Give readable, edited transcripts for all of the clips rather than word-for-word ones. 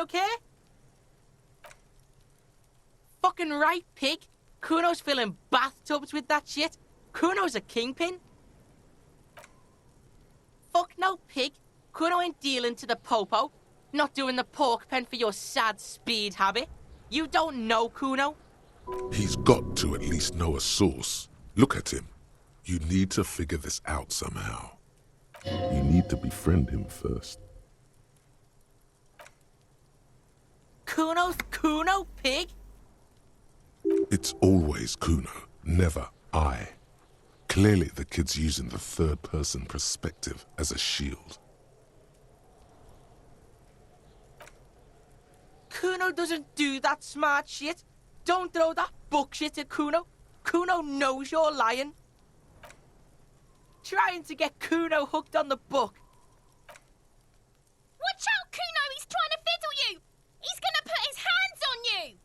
okay? Fucking right, pig. Kuno's filling bathtubs with that shit. Kuno's a kingpin. Fuck no, pig. Kuno ain't dealing to the popo. Not doing the pork pen for your sad speed habit. You don't know Kuno. He's got to at least know a source. Look at him. You need to figure this out somehow. You need to befriend him first. Kuno's Kuno, pig? It's always Kuno, never I. Clearly the kid's using the third-person perspective as a shield. Kuno doesn't do that smart shit. Don't throw that book shit at Kuno. Kuno knows you're lying. Trying to get Kuno hooked on the book. Watch out, Kuno! He's trying to fiddle you! He's gonna put his hands on you!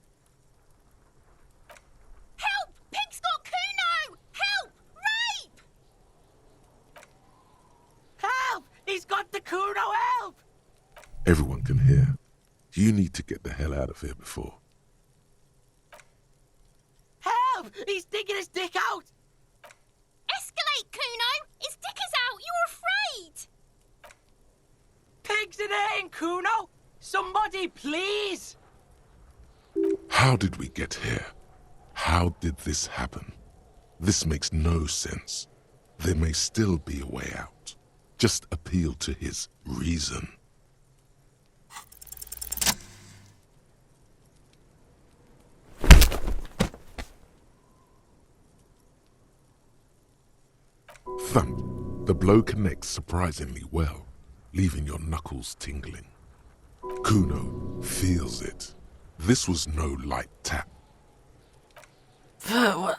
Help! Pig's got Kuno! Help! Rape! Help! He's got the Kuno, help! Everyone can hear. You need to get the hell out of here before. Help! He's digging his dick out! Escalate, Kuno! His dick is out! You're afraid! Pigs in here, Kuno! Somebody, please! How did we get here? How did this happen? This makes no sense. There may still be a way out. Just appeal to his reason. Thump. The blow connects surprisingly well, leaving your knuckles tingling. Kuno feels it. This was no light tap. What?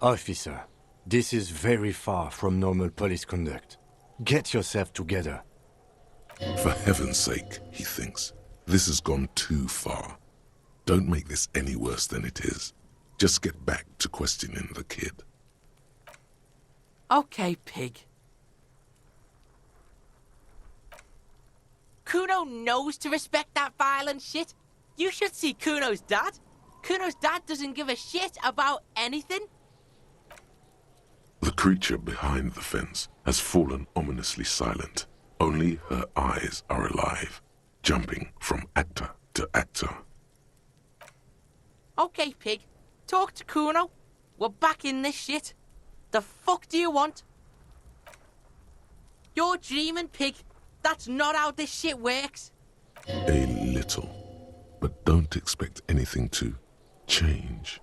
Officer, this is very far from normal police conduct. Get yourself together. For heaven's sake, he thinks. This has gone too far. Don't make this any worse than it is. Just get back to questioning the kid. Okay, pig. Kuno knows to respect that violent shit. You should see Kuno's dad. Kuno's dad doesn't give a shit about anything. The creature behind the fence has fallen ominously silent. Only her eyes are alive, jumping from actor to actor. Okay, pig. Talk to Kuno. We're back in this shit. The fuck do you want? You're dreaming, pig. That's not how this shit works. A little. But don't expect anything to change.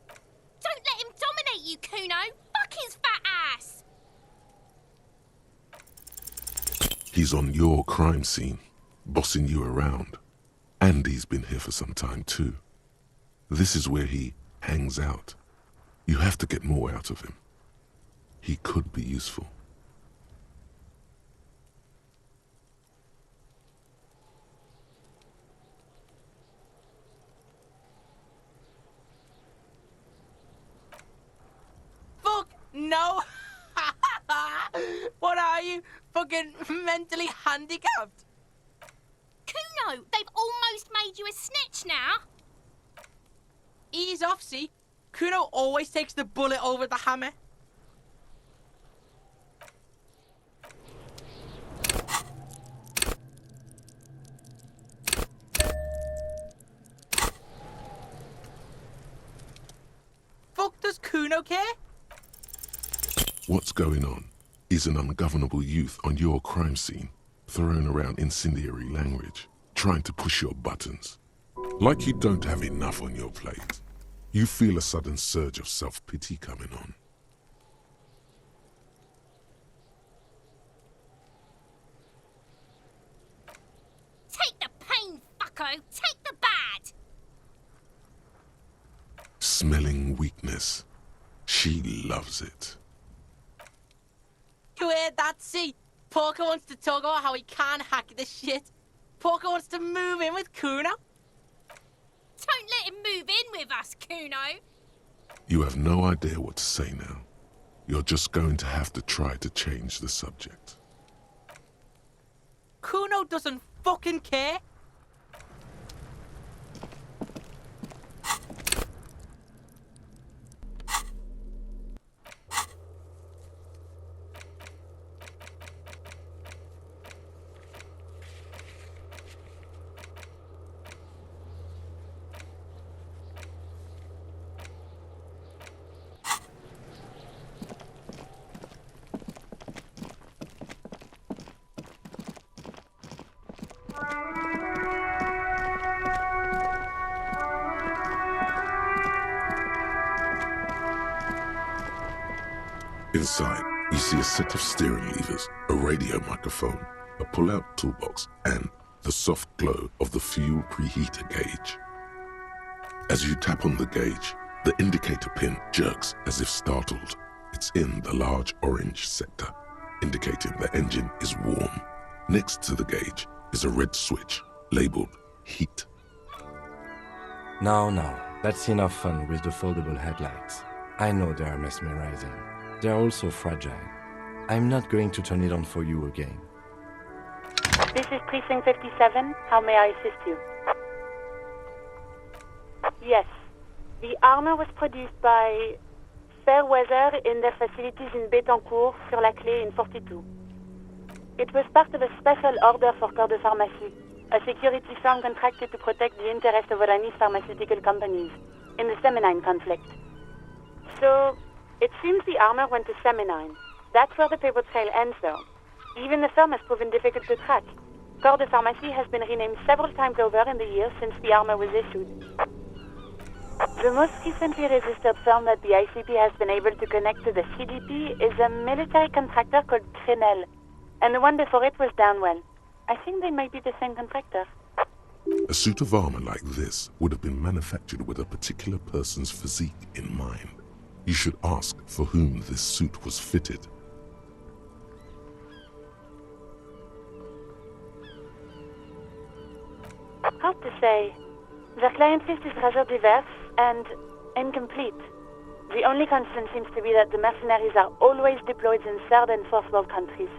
Don't let him dominate you, Kuno! Fuck his fat ass! He's on your crime scene, bossing you around. And he's been here for some time too. This is where he hangs out. You have to get more out of him. He could be useful. Fuck no! What are you? Fucking mentally handicapped? Kuno, they've almost made you a snitch now. Ease off, see? Kuno always takes the bullet over the hammer. Fuck does Kuno care? What's going on? He's an ungovernable youth on your crime scene, throwing around incendiary language, trying to push your buttons. Like you don't have enough on your plate. You feel a sudden surge of self-pity coming on. Take the pain, fucko! Take the bad! Smelling weakness. She loves it. You heard that, see? Porker wants to talk about how he can't hack this shit. Porker wants to move in with Kuno. Don't let him move in with us, Kuno. You have no idea what to say now. You're just going to have to try to change the subject. Kuno doesn't fucking care. Inside, you see a set of steering levers, a radio microphone, a pull-out toolbox, and the soft glow of the fuel preheater gauge. As you tap on the gauge, the indicator pin jerks as if startled. It's in the large orange sector, indicating the engine is warm. Next to the gauge is a red switch labeled heat. Now, that's enough fun with the foldable headlights. I know they are mesmerizing. They're also fragile. I'm not going to turn it on for you again. This is Precinct 57. How may I assist you? Yes. The armor was produced by Fairweather in their facilities in Bétancourt, sur la Clé in 42. It was part of a special order for Corps de Pharmacie, a security firm contracted to protect the interests of Oranese pharmaceutical companies in the Seminine conflict. So, it seems the armor went to Seminine. That's where the paper trail ends, though. Even the firm has proven difficult to track. Corps de Pharmacie has been renamed several times over in the years since the armor was issued. The most recently registered firm that the ICP has been able to connect to the CDP is a military contractor called Crenel, and the one before it was Downwell. I think they might be the same contractor. A suit of armor like this would have been manufactured with a particular person's physique in mind. You should ask for whom this suit was fitted. Hard to say. Their client list is rather diverse and incomplete. The only constant seems to be that the mercenaries are always deployed in third and fourth world countries.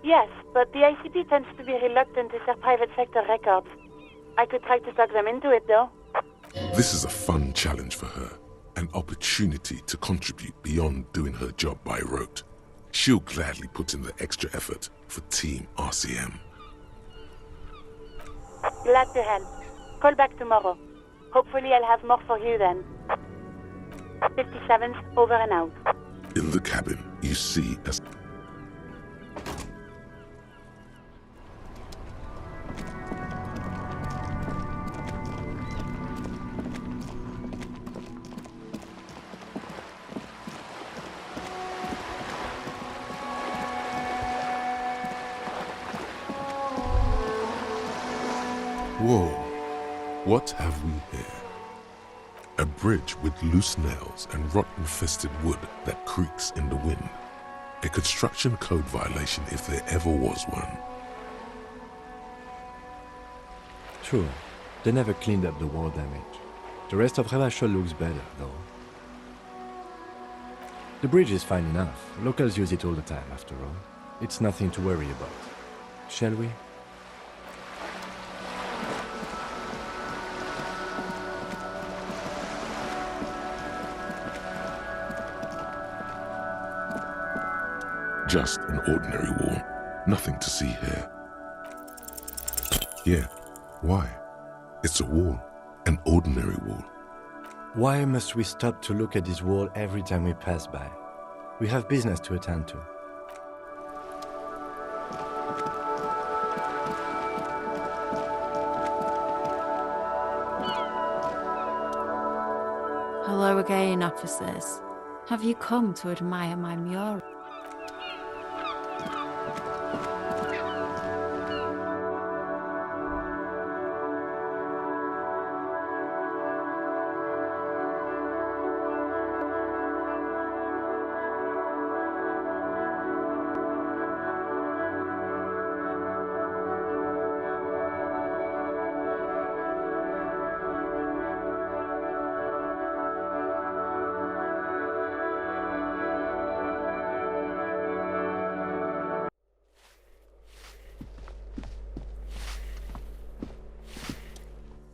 Yes, but the ICP tends to be reluctant to share private sector records. I could try to talk them into it, though. This is a fun challenge for her, an opportunity to contribute beyond doing her job by rote. She'll gladly put in the extra effort for Team RCM. Glad to help. Call back tomorrow. Hopefully I'll have more for you then. 57's over and out. In the cabin, you see a... Whoa, what have we here? A bridge with loose nails and rot-infested wood that creaks in the wind. A construction code violation if there ever was one. True, they never cleaned up the war damage. The rest of Revachol looks better, though. The bridge is fine enough. Locals use it all the time, after all. It's nothing to worry about. Shall we? Just an ordinary wall. Nothing to see here. Yeah, why? It's a wall. An ordinary wall. Why must we stop to look at this wall every time we pass by? We have business to attend to. Hello again, officers. Have you come to admire my mural?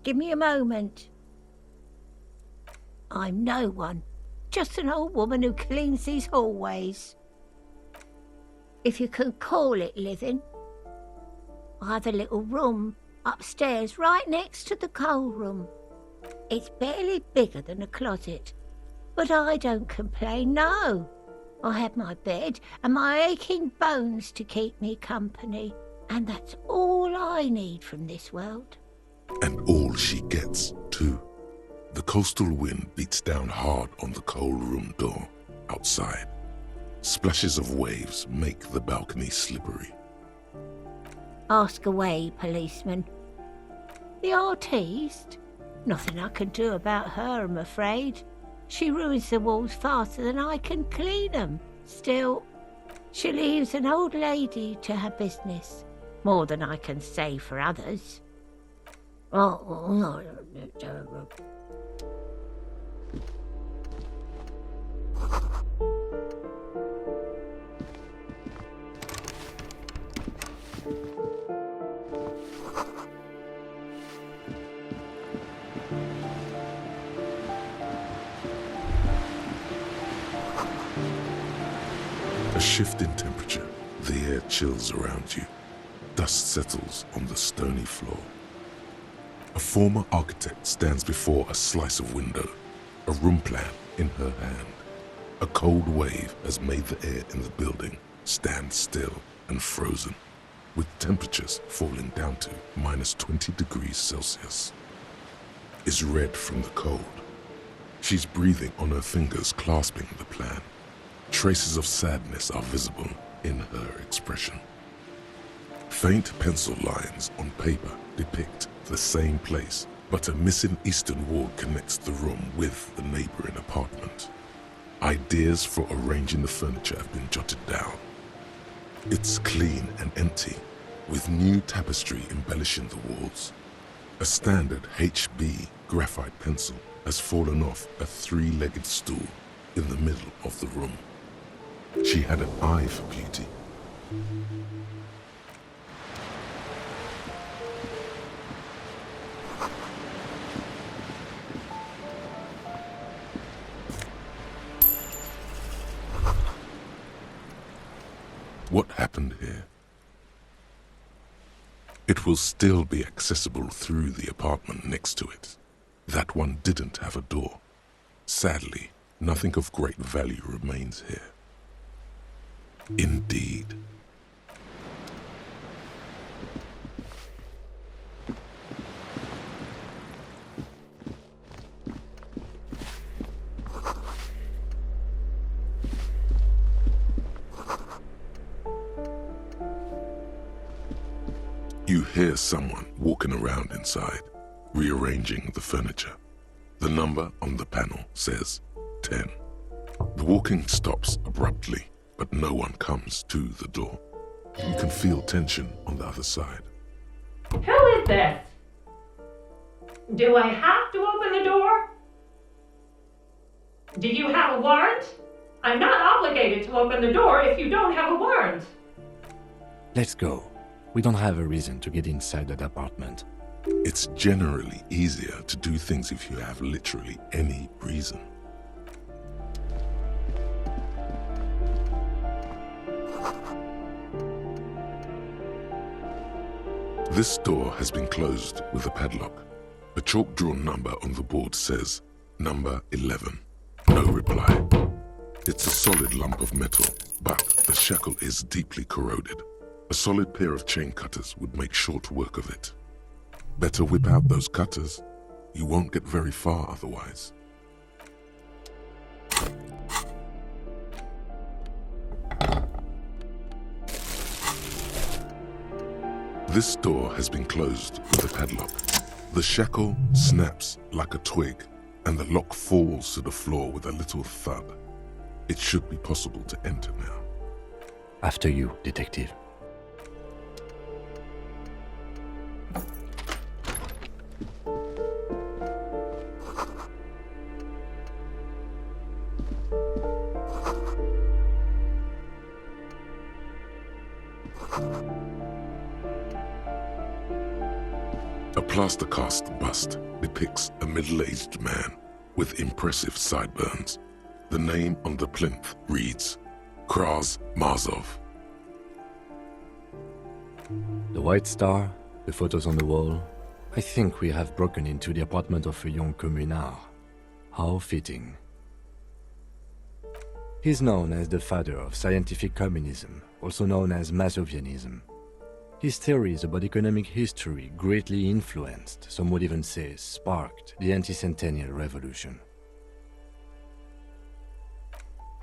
Give me a moment. I'm no one. Just an old woman who cleans these hallways. If you can call it living. I have a little room upstairs right next to the coal room. It's barely bigger than a closet. But I don't complain, no. I have my bed and my aching bones to keep me company. And that's all I need from this world. And all she gets, too. The coastal wind beats down hard on the coal room door outside. Splashes of waves make the balcony slippery. Ask away, policeman. The artiste? Nothing I can do about her, I'm afraid. She ruins the walls faster than I can clean them. Still, she leaves an old lady to her business. More than I can say for others. A shift in temperature, the air chills around you. Dust settles on the stony floor. A former architect stands before a slice of window, a room plan in her hand. A cold wave has made the air in the building stand still and frozen, with temperatures falling down to -20 degrees Celsius. Is red from the cold. She's breathing on her fingers, clasping the plan. Traces of sadness are visible in her expression. Faint pencil lines on paper depict the same place, but a missing eastern wall connects the room with the neighboring apartment. Ideas for arranging the furniture have been jotted down. It's clean and empty, with new tapestry embellishing the walls. A standard HB graphite pencil has fallen off a three-legged stool in the middle of the room. She had an eye for beauty. What happened here? It will still be accessible through the apartment next to it. That one didn't have a door. Sadly, nothing of great value remains here. Indeed. You hear someone walking around inside, rearranging the furniture. The number on the panel says 10. The walking stops abruptly, but no one comes to the door. You can feel tension on the other side. Who is this? Do I have to open the door? Do you have a warrant? I'm not obligated to open the door if you don't have a warrant. Let's go. We don't have a reason to get inside that apartment. It's generally easier to do things if you have literally any reason. This door has been closed with a padlock. A chalk-drawn number on the board says, number 11. No reply. It's a solid lump of metal, but the shackle is deeply corroded. A solid pair of chain cutters would make short work of it. Better whip out those cutters. You won't get very far otherwise. This door has been closed with a padlock. The shackle snaps like a twig, and the lock falls to the floor with a little thud. It should be possible to enter now. After you, detective. A plaster cast bust depicts a middle-aged man with impressive sideburns. The name on the plinth reads Kraz Marzov. The White Star, the photos on the wall. I think we have broken into the apartment of a young communard. How fitting. He's known as the father of scientific communism, also known as Mazovianism. His theories about economic history greatly influenced, some would even say sparked, the anti-centennial revolution.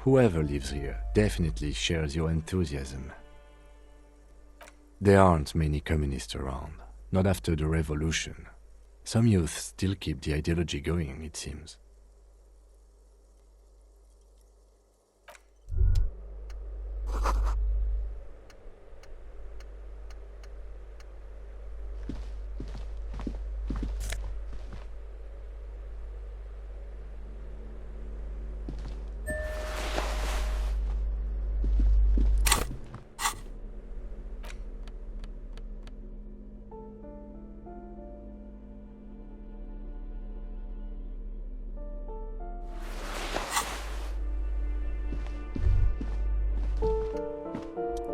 Whoever lives here definitely shares your enthusiasm. There aren't many communists around, not after the revolution. Some youth still keep the ideology going, it seems.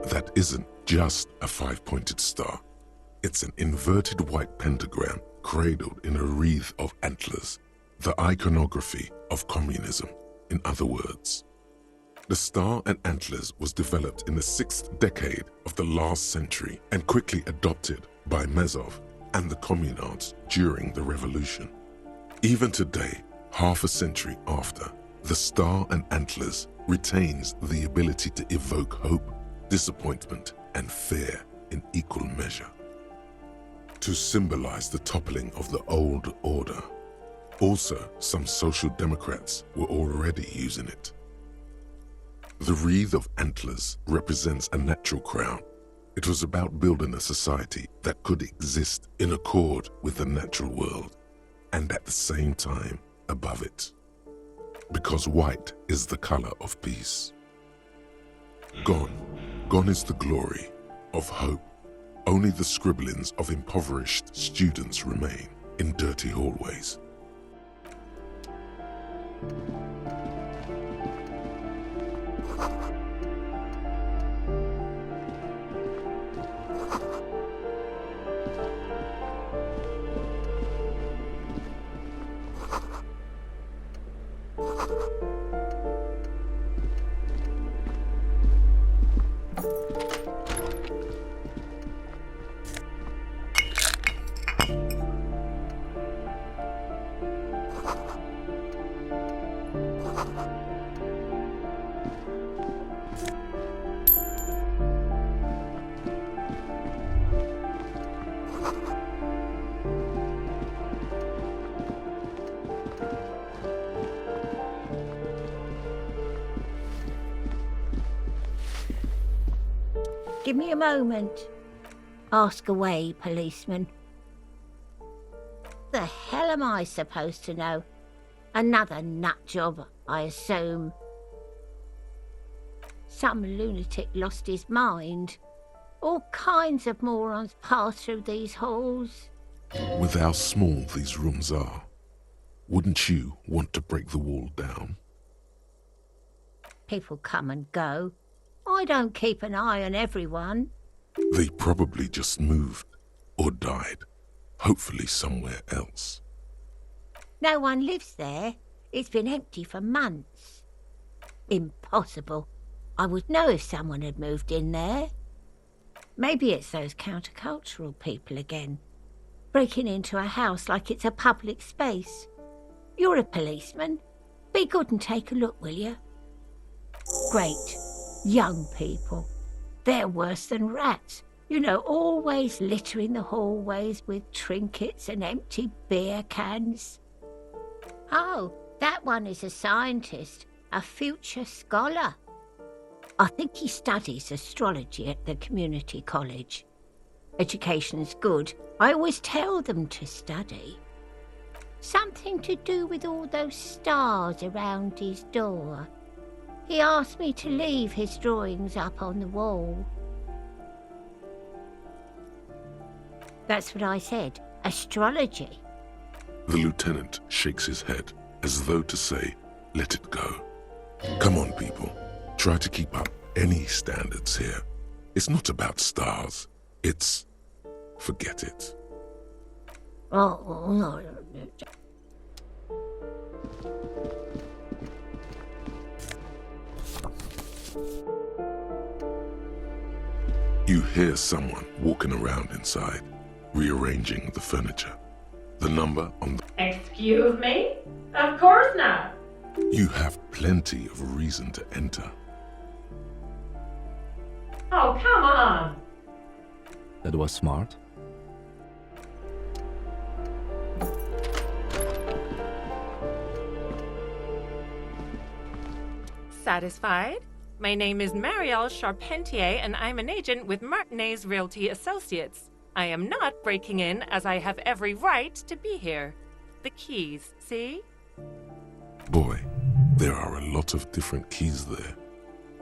That isn't just a five-pointed star. It's an inverted white pentagram cradled in a wreath of antlers, the iconography of communism, in other words. The star and antlers was developed in the 6th decade of the last century and quickly adopted by Mazov and the communards during the revolution. Even today, half a century after, the star and antlers retains the ability to evoke hope, disappointment, and fear in equal measure. To symbolize the toppling of the old order. Also, some social democrats were already using it. The wreath of antlers represents a natural crown. It was about building a society that could exist in accord with the natural world, and at the same time above it. Because white is the color of peace. Gone is the glory of hope. Only the scribblings of impoverished students remain in dirty hallways. Give me a moment. Ask away, policeman. The hell am I supposed to know? Another nut job, I assume. Some lunatic lost his mind. All kinds of morons pass through these halls. With how small these rooms are, wouldn't you want to break the wall down? People come and go. I don't keep an eye on everyone. They probably just moved or died, hopefully somewhere else. No one lives there. It's been empty for months. Impossible. I would know if someone had moved in there. Maybe it's those countercultural people again, breaking into a house like it's a public space. You're a policeman. Be good and take a look, will you? Great. Young people. They're worse than rats. You know, always littering the hallways with trinkets and empty beer cans. Oh, that one is a scientist, a future scholar. I think he studies astrology at the community college. Education's good. I always tell them to study. Something to do with all those stars around his door. He asked me to leave his drawings up on the wall. That's what I said. Astrology? The lieutenant shakes his head as though to say, let it go. Come on, people. Try to keep up any standards here. It's not about stars. It's... forget it. Oh, no. You hear someone walking around inside, rearranging the furniture. The number on the... Excuse me? Of course not. You have plenty of reason to enter. Oh, come on. That was smart. Satisfied? My name is Marielle Charpentier, and I'm an agent with Martinez Realty Associates. I am not breaking in, as I have every right to be here. The keys, see? Boy, there are a lot of different keys there.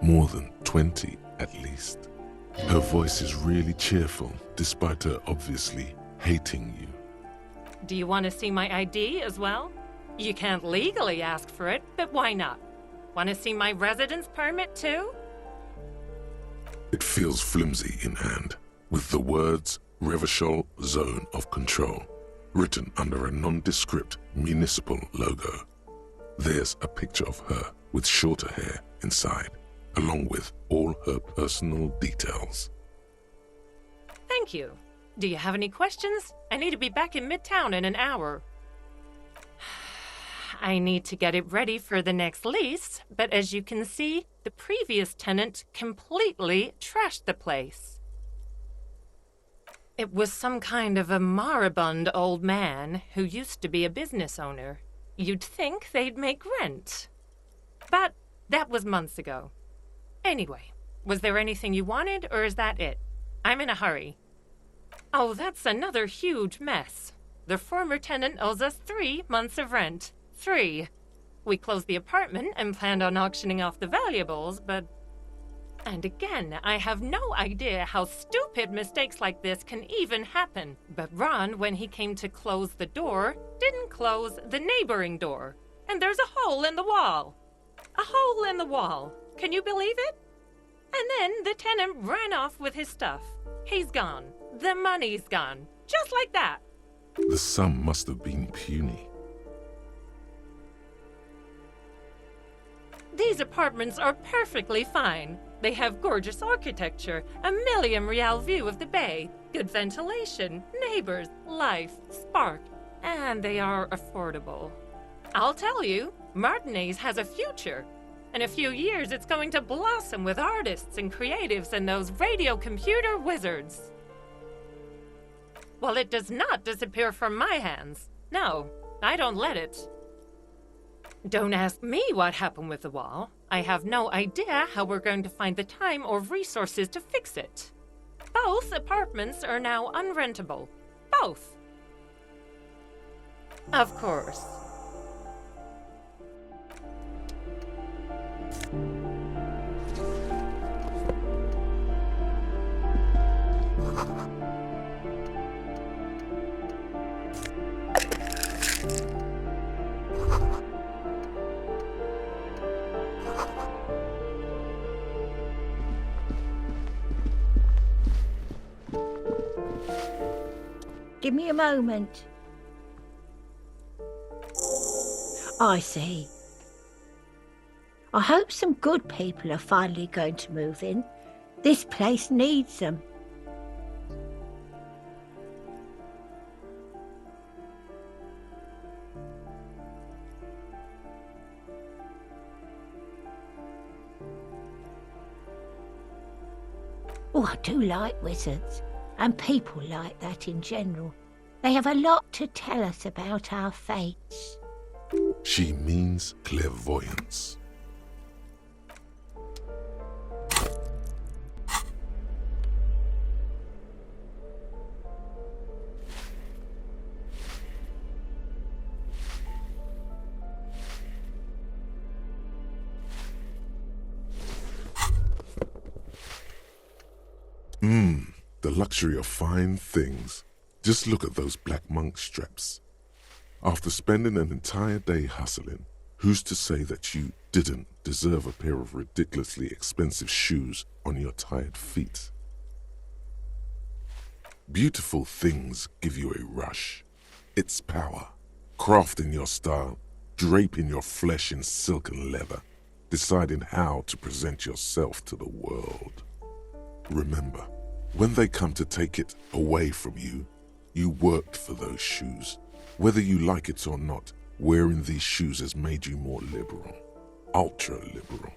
More than 20, at least. Her voice is really cheerful, despite her obviously hating you. Do you want to see my ID as well? You can't legally ask for it, but why not? Want to see my residence permit too? It feels flimsy in hand, with the words Revachol Zone of Control written under a nondescript municipal logo. There's a picture of her with shorter hair inside, along with all her personal details. Thank you. Do you have any questions? I need to be back in Midtown in an hour. I need to get it ready for the next lease, but as you can see, the previous tenant completely trashed the place. It was some kind of a moribund old man who used to be a business owner. You'd think they'd make rent. But that was months ago. Anyway, was there anything you wanted, or is that it? I'm in a hurry. Oh, that's another huge mess. The former tenant owes us 3 months of rent. 3. We closed the apartment and planned on auctioning off the valuables, but... And again, I have no idea how stupid mistakes like this can even happen. But Ron, when he came to close the door, didn't close the neighboring door. And there's a hole in the wall. A hole in the wall. Can you believe it? And then the tenant ran off with his stuff. He's gone. The money's gone. Just like that. The sum must have been puny. These apartments are perfectly fine. They have gorgeous architecture, a million-real view of the bay, good ventilation, neighbors, life, spark, and they are affordable. I'll tell you, Martinez has a future. In a few years, it's going to blossom with artists and creatives and those radio computer wizards. Well, it does not disappear from my hands. No, I don't let it. Don't ask me what happened with the wall. I have no idea how we're going to find the time or resources to fix it. Both apartments are now unrentable. Both. Of course. Give me a moment. I see. I hope some good people are finally going to move in. This place needs them. Oh, I do like wizards. And people like that in general. They have a lot to tell us about our fates. She means clairvoyance. The luxury of fine things. Just look at those black monk straps. After spending an entire day hustling, who's to say that you didn't deserve a pair of ridiculously expensive shoes on your tired feet? Beautiful things give you a rush. It's power, crafting your style, draping your flesh in silk and leather, deciding how to present yourself to the world. Remember, when they come to take it away from you, you worked for those shoes. Whether you like it or not, wearing these shoes has made you more liberal, ultra-liberal.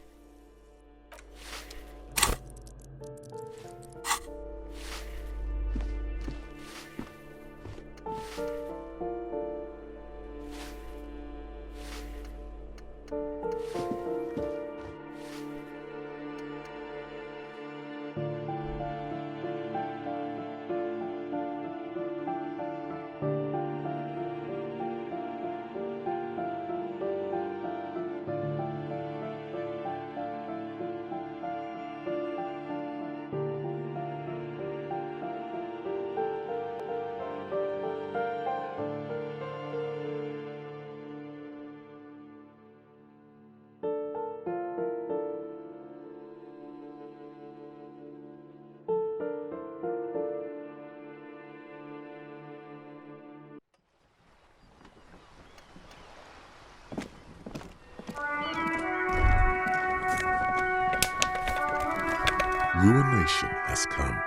Ruination has come.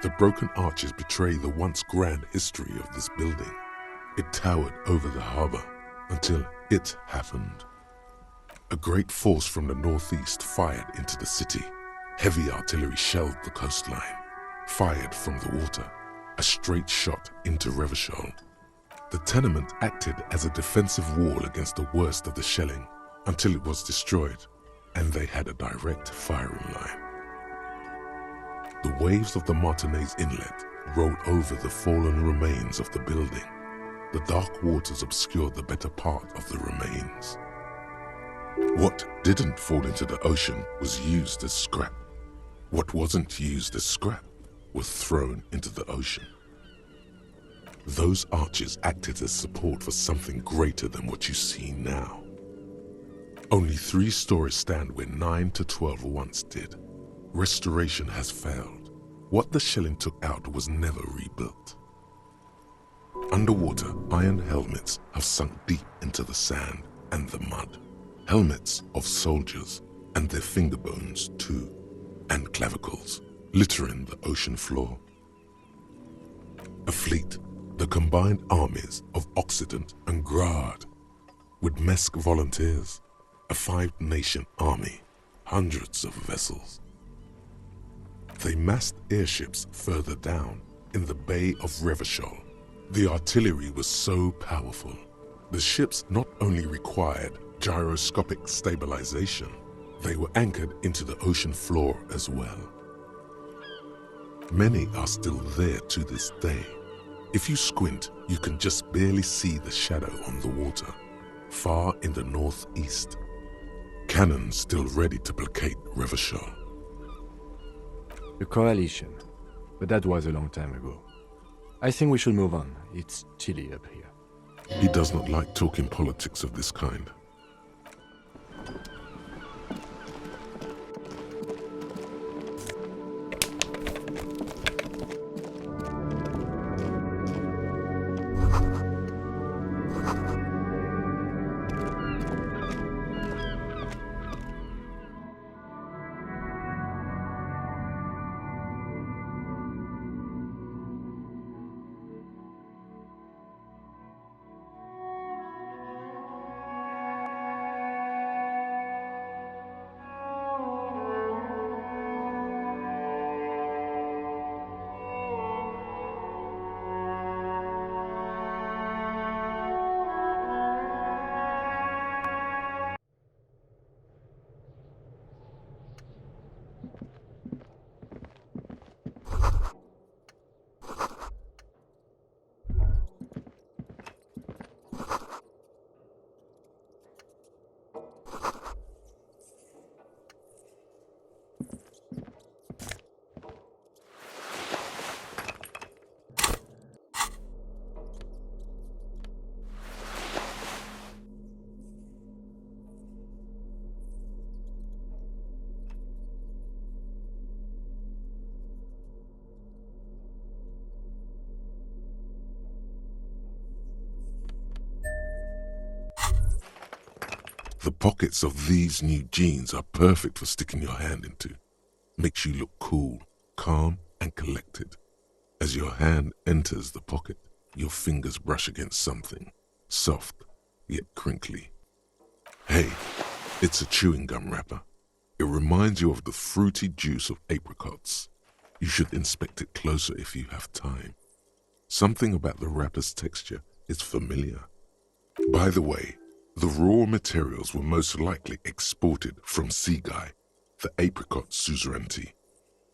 The broken arches betray the once grand history of this building. It towered over the harbor until it happened. A great force from the northeast fired into the city. Heavy artillery shelled the coastline, fired from the water, a straight shot into Revachol. The tenement acted as a defensive wall against the worst of the shelling until it was destroyed, and they had a direct firing line. The waves of the Martinez Inlet rolled over the fallen remains of the building. The dark waters obscured the better part of the remains. What didn't fall into the ocean was used as scrap. What wasn't used as scrap was thrown into the ocean. Those arches acted as support for something greater than what you see now. Only 3 stories stand where 9 to 12 once did. Restoration has failed. What the shelling took out was never rebuilt. Underwater, iron helmets have sunk deep into the sand and the mud. Helmets of soldiers, and their finger bones too, and clavicles, littering the ocean floor. A fleet, the combined armies of Occident and Grad, with Mesk volunteers, a 5-nation army, hundreds of vessels. They massed airships further down in the Bay of Revachol. The artillery was so powerful. The ships not only required gyroscopic stabilization, they were anchored into the ocean floor as well. Many are still there to this day. If you squint, you can just barely see the shadow on the water, far in the northeast. Cannon still ready to placate Revachol. The coalition, but that was a long time ago. I think we should move on. It's chilly up here. He does not like talking politics of this kind. The pockets of these new jeans are perfect for sticking your hand into. Makes you look cool, calm, and collected. As your hand enters the pocket, your fingers brush against something, soft, yet crinkly. Hey, it's a chewing gum wrapper. It reminds you of the fruity juice of apricots. You should inspect it closer if you have time. Something about the wrapper's texture is familiar. By the way, the raw materials were most likely exported from Seaguy, the apricot suzerainty,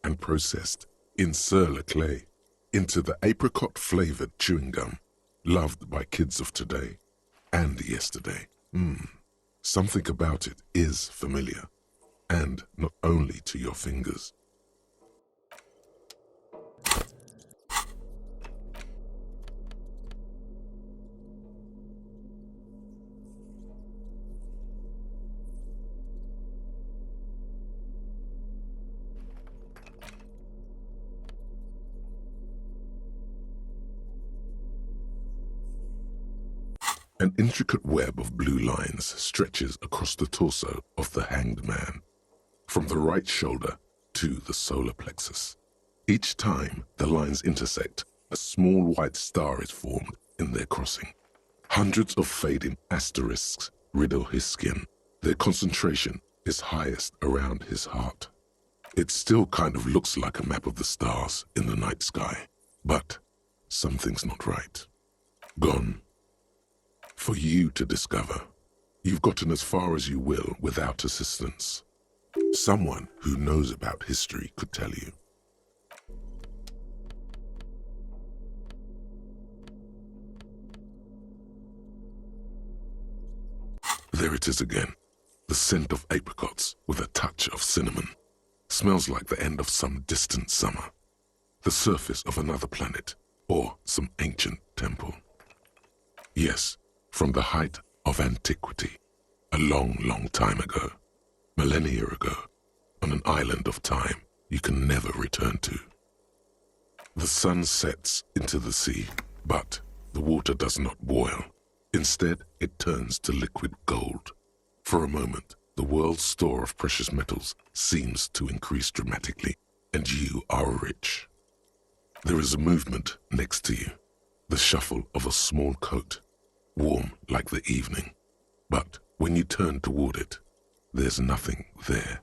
and processed in sur-le-clay into the apricot-flavored chewing gum loved by kids of today and yesterday. Something about it is familiar, and not only to your fingers. An intricate web of blue lines stretches across the torso of the hanged man, from the right shoulder to the solar plexus. Each time the lines intersect, a small white star is formed in their crossing. Hundreds of fading asterisks riddle his skin. Their concentration is highest around his heart. It still kind of looks like a map of the stars in the night sky, but something's not right. Gone. For you to discover. You've gotten as far as you will without assistance. Someone who knows about history could tell you. There it is again. The scent of apricots with a touch of cinnamon. Smells like the end of some distant summer. The surface of another planet or some ancient temple. Yes, from the height of antiquity, a long, long time ago, millennia ago, on an island of time you can never return to. The sun sets into the sea, but the water does not boil. Instead, it turns to liquid gold. For a moment, the world's store of precious metals seems to increase dramatically, and you are rich. There is a movement next to you, the shuffle of a small coat, warm like the evening. But when you turn toward it, there's nothing there.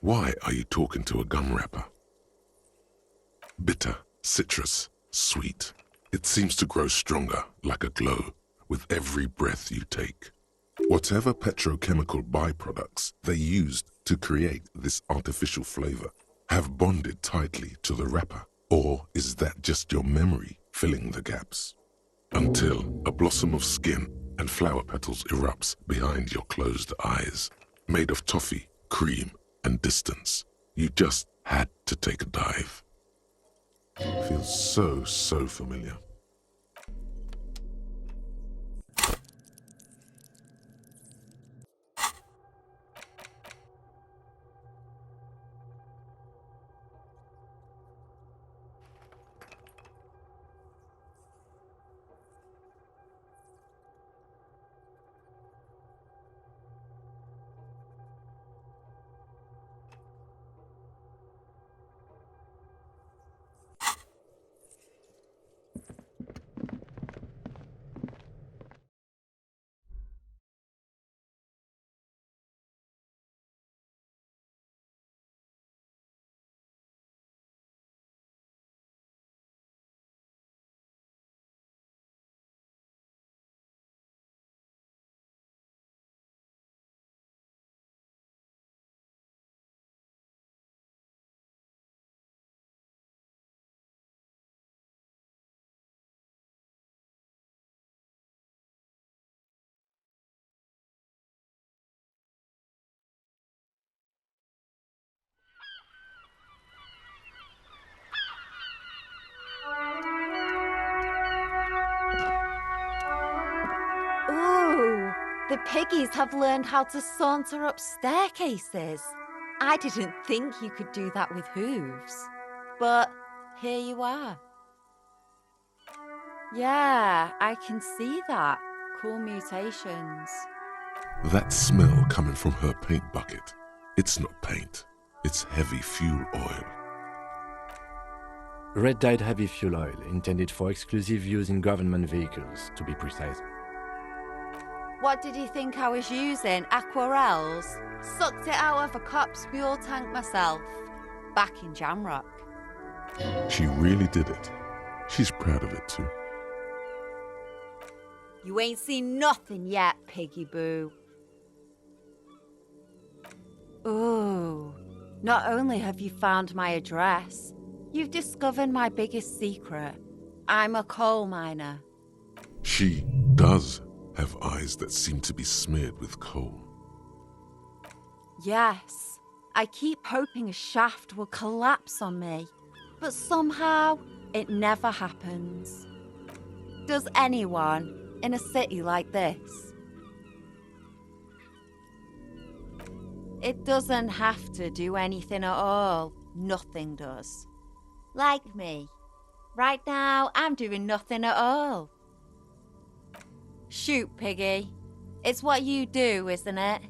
Why are you talking to a gum wrapper? Bitter, citrus, sweet. It seems to grow stronger, like a glow, with every breath you take. Whatever petrochemical byproducts they used to create this artificial flavor have bonded tightly to the wrapper, or is that just your memory filling the gaps? Until a blossom of skin and flower petals erupts behind your closed eyes, made of toffee, cream, and distance. You just had to take a dive. Feels so familiar. Ooh, the piggies have learned how to saunter up staircases. I didn't think you could do that with hooves. But here you are. Yeah, I can see that. Cool mutations. That smell coming from her paint bucket. It's not paint. It's heavy fuel oil. Red-dyed heavy fuel oil, intended for exclusive use in government vehicles, to be precise. What did you think I was using? Aquarels? Sucked it out of a cop's fuel tank myself. Back in Jamrock. She really did it. She's proud of it too. You ain't seen nothing yet, Piggy Boo. Ooh. Not only have you found my address, you've discovered my biggest secret. I'm a coal miner. She does have eyes that seem to be smeared with coal. Yes. I keep hoping a shaft will collapse on me, but somehow it never happens. Does anyone in a city like this? It doesn't have to do anything at all. Nothing does. Like me. Right now, I'm doing nothing at all. Shoot, Piggy. It's what you do, isn't it?